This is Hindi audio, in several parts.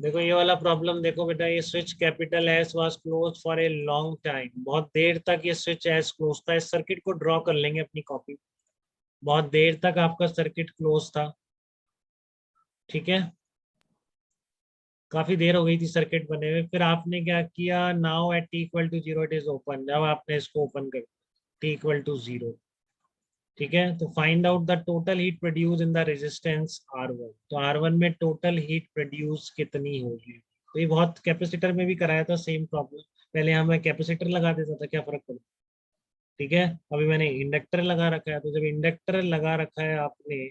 देखो ये वाला प्रॉब्लम देखो बेटा, ये switch capital S was close for a long time, बहुत देर तक ये स्विच एस क्लोज था। इस सर्किट को ड्रॉ कर लेंगे अपनी कॉपी। बहुत देर तक आपका सर्किट क्लोज था, ठीक है, काफी देर हो गई थी सर्किट बने हुए। फिर आपने क्या किया, now at T equal to zero it is open, जब आपने इसको ओपन कर टी इक्वल टू जीरो, ठीक है, तो find out the total heat produce in the resistance R1। तो R1 में टोटल हीट प्रोड्यूस कितनी होगी। तो ये बहुत कैपेसिटर में भी कराया था सेम प्रॉब्लम। पहले हमें कैपेसिटर लगा देता था, क्या फर्क पड़ता, ठीक है। अभी मैंने इंडक्टर लगा रखा है, तो जब इंडक्टर लगा रखा है आपने,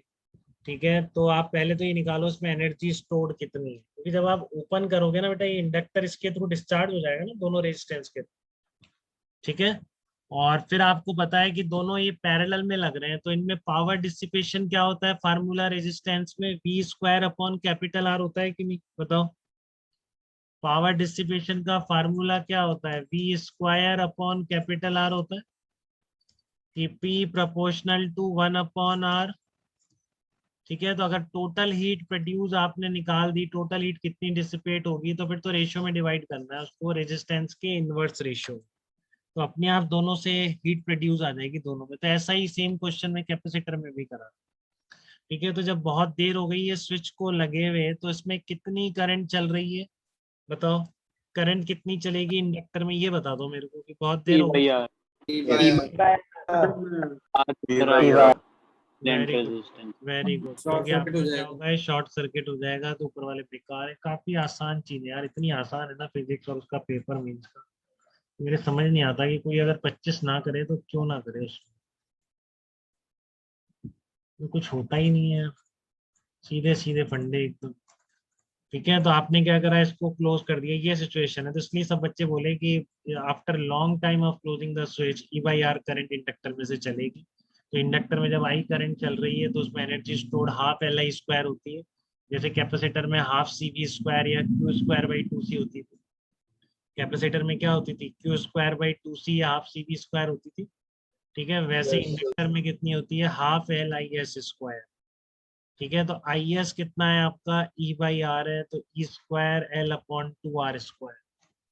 ठीक है, तो आप पहले तो ये निकालो इसमें एनर्जी स्टोर्ड कितनी है, क्योंकि जब आप ओपन करोगे ना बेटा, ये इंडक्टर इसके थ्रू डिस्चार्ज हो जाएगा ना दोनों रेजिस्टेंस के, ठीक है। और फिर आपको पता है कि दोनों ये पैरेलल में लग रहे हैं, तो इनमें पावर डिसिपेशन क्या होता है, फार्मूला रेजिस्टेंस में V square upon capital R होता है कि नहीं, बताओ। पावर डिसिपेशन का फार्मूला क्या होता है, V square upon capital R होता है, कि P proportional to one upon R, ठीक है। तो अगर टोटल हीट प्रोड्यूस आपने निकाल दी, टोटल हीट कितनी डिसिपेट होगी, तो फिर तो रेशियो में डिवाइड करना है उसको, रेजिस्टेंस के इनवर्स रेशियो। तो अपने आप दोनों से हीट प्रोड्यूस आ जाएगी दोनों में। तो ऐसा ही सेम क्वेश्चन में कैपेसिटर में भी करा, ठीक है। तो जब बहुत देर हो गई है स्विच को लगे हुए, तो इसमें कितनी करंट चल रही है, बताओ। करंट कितनी चलेगी इंडक्टर में, ये बता दो मेरे को, कि बहुत देर ई हो गई। भैया very good, resistance. Very good, short क्योंकि सर्किट हो आपका क्या जाएगा। होगा, शॉर्ट सर्किट हो जाएगा। तो ऊपर वाले बेकार है, काफी आसान चीज है यार, इतनी आसान है ना फिजिक्स और उसका पेपर मीन्स का। मेरे समझ नहीं आता कि कोई अगर 25 ना करे तो क्यों ना करे उसको, तो कुछ होता ही नहीं है, सीधे सीधे फंडे एकदम, ठीक है। तो आपने क्या करा, इसको क्लोज कर दिया, ये सिचुएशन है। तो इसलिए सब बच्चे बोले कि after long time of closing the switch E by R current inductor में से चलेगी। तो इंडक्टर में जब आई करंट चल रही है, तो उसमें energy stored half L I square होती है, जैसे कैपेसिटर में हाफ सी वी स्क्वायर या क्यू स्क्वायर बाई टू सी होती थी। कैपेसिटर में क्या होती थी, क्यू स्क्वायर बाई टू सी या हाफ सी वी स्क्वायर होती थी, ठीक है। वैसे इंडक्टर में कितनी होती है, half L I S square, ठीक है। तो आई एस कितना है आपका, ई बाई आर है, तो E square L upon two R square,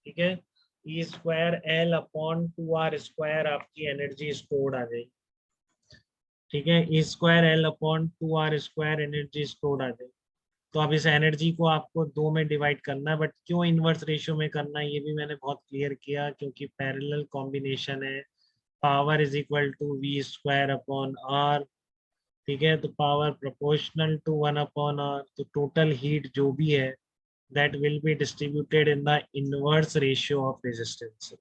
ठीक है। E square L upon two R square आपकी एनर्जी स्टोर्ड आ जाएगी, ठीक है। E square L upon two R square energy stored आ जाएगी। तो अब इस एनर्जी को आपको दो में डिवाइड करना है, बट क्यों इनवर्स रेशियो में करना है ये भी मैंने बहुत क्लियर किया, क्योंकि पैरेलल कॉम्बिनेशन है। Power is equal to V square upon R, ठीक है। तो power proportional to one upon R, तो टोटल हीट जो भी है that will be distributed in the inverse ratio of resistance,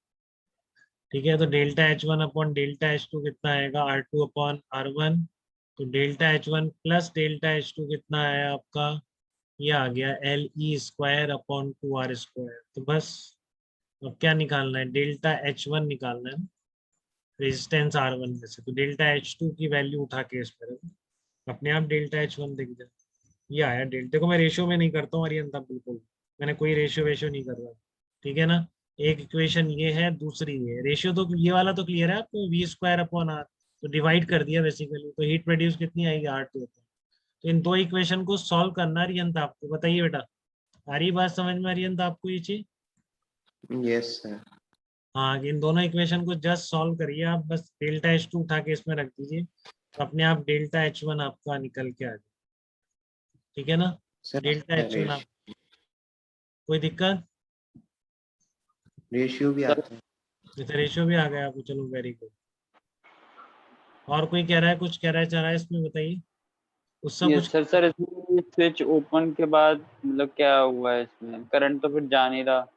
ठीक है। तो delta H one upon delta H two कितना आएगा, R two upon R one. तो delta H one plus delta H two कितना आया आपका, ये आ गया L E square upon two R square. तो बस अब क्या निकालना है, डेल्टा एच वन निकालना है, रेजिस्टेंस आर वन में से। तो डेल्टा एच टू की वैल्यू उठा के इसमें रखो, अपने आप डेल्टा एच वन दिख जाए। ये आया डेल्टा को, मैं रेशियो में नहीं करता हूँ अरियंता, बिल्कुल मैंने कोई रेशियो वेशियो नहीं कर रहा, ठीक है ना। एक इक्वेशन ये है, दूसरी ये रेशियो, तो ये वाला तो क्लियर है आपको, वी स्क्वायर अपॉन आर, तो डिवाइड कर दिया बेसिकली, तो हीट प्रोड्यूस कितनी आएगी, आर टू। तो इन दो इक्वेशन को सॉल्व करना है अरियंता आपको, बताइए बेटा, आ रही बात समझ में अरियंता आपको ये चीज। Yes sir. हाँ, इन दोनों इक्वेशन को जस्ट सॉल्व करिए आप, बस डेल्टा एच टू उठा के इसमें रख दीजिए, तो अपने आप डेल्टा एच वन आपका निकल के आ जाए, ठीक है ना। सर डेल्टा एच वन आप, कोई दिक्कत, रेशियो भी आता है। जैसे रेशियो भी आ गया आपको, चलो वेरी गुड। और कोई कह रहा है, कुछ कह रहा है चाह रहा है इसमें, बताइए उससे ये कुछ। सर सर इसमें स्विच ओपन के बाद मतलब क्या हुआ है, इसमें करंट तो फिर जा नहीं रहा,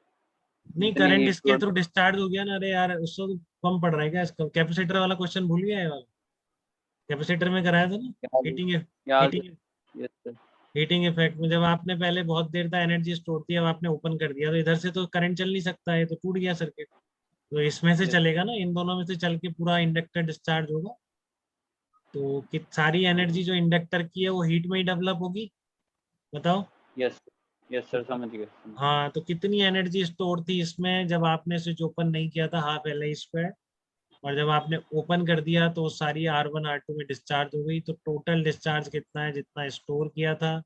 नहीं, इतनी करंट हीट इसके थ्रू डिस्चार्ज हो गया ना, अरे यार उससे तो कम पड़ रहा है क्या इसका, कैपेसिटर वाला क्वेश्चन भूल गया है वाला, कैपेसिटर में कराया था ना, याद हीटिंग, याद heating, yes sir. Heating effect में जब आपने पहले बहुत देर तक एनर्जी स्टोर थी, अब आपने ओपन कर दिया, तो इधर से तो करंट चल नहीं सकता है, तो टूट गया सर्किट। तो इसमें से यस चलेगा ना, इन दोनों में से चल के पूरा इंडक्टर डिस्चार्ज होगा। तो कि सारी एनर्जी जो इंडक्टर की है वो हीट में ही डेवलप होगी, बताओ। यस यस तो सर, समझ गए समझ गए। हाँ, तो कितनी एनर्जी स्टोर थी इसमें जब आपने स्विच ओपन नहीं किया था, हाफ एल आई स्क्वायर, और जब आपने ओपन कर दिया तो सारी आर वन आर टू में डिस्चार्ज हो गई। तो टोटल डिस्चार्ज कितना है, जितना स्टोर किया था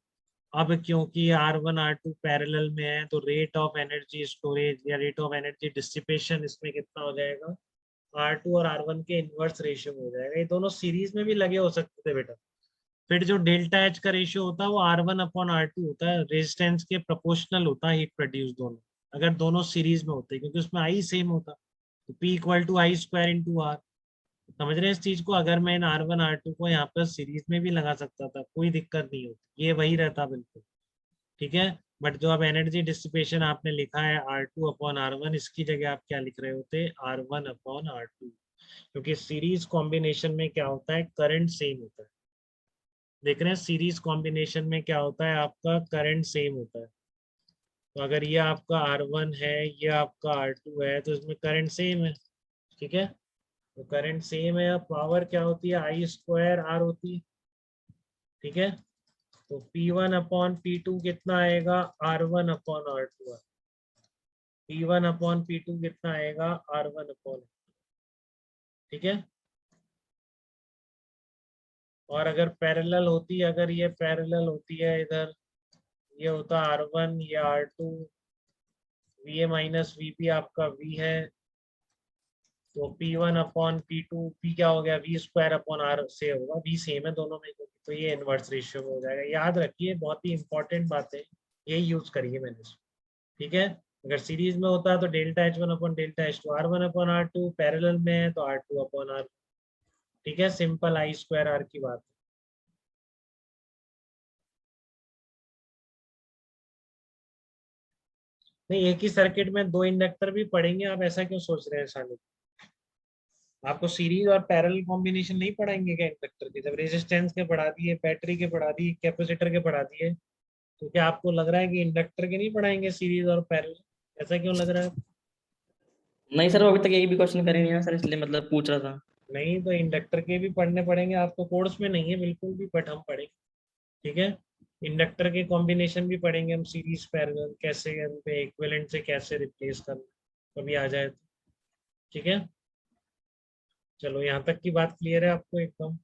अब क्योंकि R1 R2 पैरेलल में है तो रेट ऑफ एनर्जी स्टोरेज या रेट ऑफ एनर्जी डिसिपेशन इसमें कितना हो जाएगा, R2 और R1 के इनवर्स रेशियो में हो जाएगा। ये दोनों सीरीज में भी लगे हो सकते थे बेटा। फिर जो डेल्टा एच का रेशियो होता है वो R1 अपॉन R2 होता है, रेजिस्टेंस के प्रोपोर्शनल होता है हीट प्रोड्यूस दोनों, अगर दोनों सीरीज में होते हैं, क्योंकि उसमें आई सेम होता, तो P equal to I square into R. समझ रहे हैं इस चीज को? अगर मैं इन R1 R2 को यहाँ पर सीरीज में भी लगा सकता था, कोई दिक्कत नहीं होती, ये वही रहता बिल्कुल, ठीक है। बट जो अब एनर्जी डिसिपेशन आपने लिखा है R2 अपॉन R1, इसकी जगह आप क्या लिख रहे होते, R1 अपॉन R2, क्योंकि सीरीज कॉम्बिनेशन में क्या होता है, करंट सेम होता है। देख रहे हैं सीरीज कॉम्बिनेशन में क्या होता है, आपका करंट सेम होता है। तो अगर ये आपका R1 है, ये आपका R2 है, तो इसमें करंट सेम है, ठीक है। तो करंट सेम है, पावर क्या होती है, आई स्क्वायर आर होती है, ठीक है। तो P1 अपॉन P2 कितना आएगा, R1 upon R2। P1 upon P2 कितना आएगा, R1 अपॉन, ठीक है। और अगर पैरेलल होती है, अगर ये पैरेलल होती है, इधर ये होता R1, ये R2, VA माइनस VP आपका V है, तो P1 अपॉन P2, P क्या हो गया, V स्क्वायर अपॉन R से होगा, V सेम है दोनों में, तो ये इनवर्स रेशियो में हो जाएगा। याद रखिए, बहुत ही इंपॉर्टेंट बात है, यही यूज करिए मैंने, ठीक है। अगर सीरीज में होता है तो delta H1 upon delta H2, R1 upon R2, parallel में है तो R2 अपॉन R, ठीक है। सिंपल आई स्क्वायर आर की बात। नहीं, एक ही सर्किट में दो इंडक्टर भी पढ़ेंगे, आप ऐसा क्यों सोच रहे हैं साले? आपको सीरीज और पैरेलल कॉम्बिनेशन नहीं पढ़ाएंगे क्या इंडक्टर के? जब रेजिस्टेंस के पढ़ा दिए, बैटरी के पढ़ा दिए, कैपेसिटर के पढ़ा दिए, तो क्या आपको लग रहा है कि इंडक्टर के नहीं पढ़ाएंगे सीरीज और पैरेलल? ऐसा क्यों लग रहा है? नहीं सर, वो अभी तक एक भी क्वेश्चन करे नहीं है सर, इसलिए मतलब पूछ रहा था। नहीं, तो इंडक्टर के भी पढ़ने पड़ेंगे, आपको कोर्स में नहीं है बिल्कुल भी, बट हम पढ़ेंगे, ठीक है। इंडक्टर के कॉम्बिनेशन भी पढ़ेंगे हम, सीरीज पैरेलल कैसे, उन पे इक्विवेलेंट से कैसे रिप्लेस करना, कभी आ जाए तो, ठीक है। चलो, यहाँ तक की बात क्लियर है आपको एकदम?